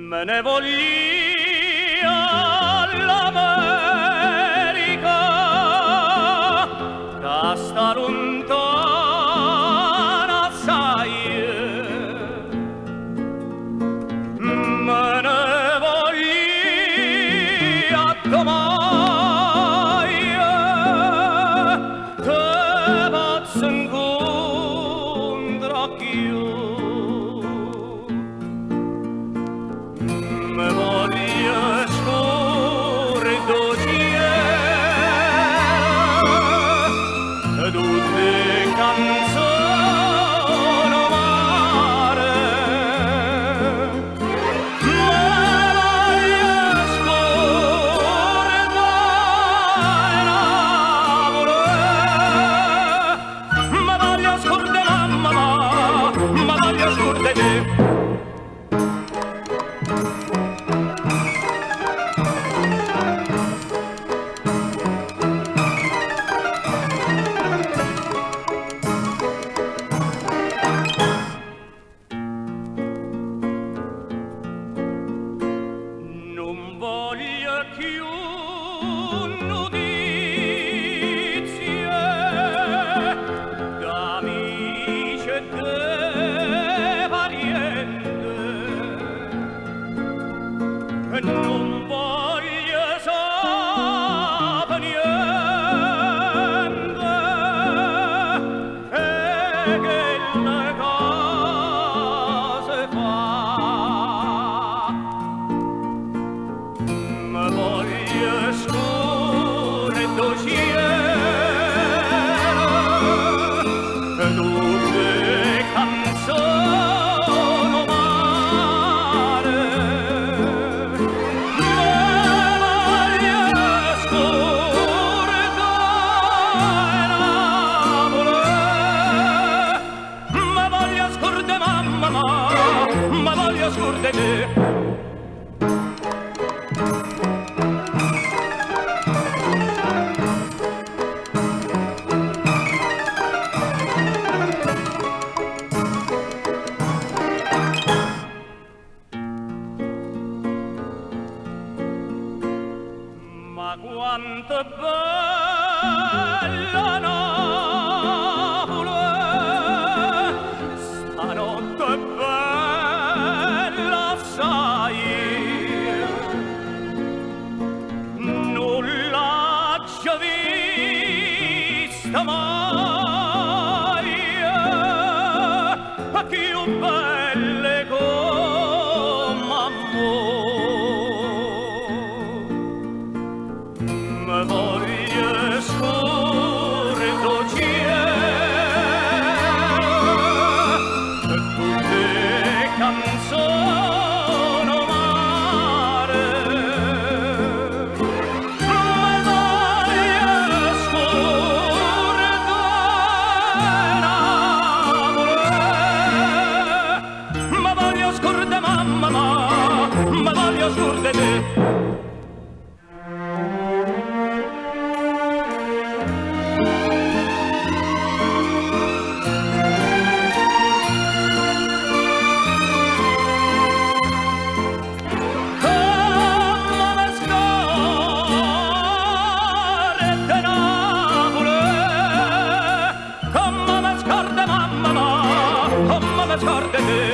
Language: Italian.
Me ne voglio all'America, da sta lontana assai. Me ne voglio a domai, te posso incontrare io. Me voglio scorredociare tutte canzoni amare. Me voglio scordare l'amore, me voglio scordare mamma, me voglio scordare te. Non voglio più notizie d'amici e di parenti, e non voglio sapere niente, e che le cose fa. Me voglio scorredociare tutte canzoni amare. Me voglio scordare l'amore, me voglio scordare mamma, me voglio scordare te. Ma quanto è bella Napoli, stanotte è bella assai, non l'ho già vista mai, più belle come amore. Me voglio scorredociare tutte canzoni amare. Me voglio scordare l'amore, me voglio scordare mamma, me voglio scordare te. Come me scorda te.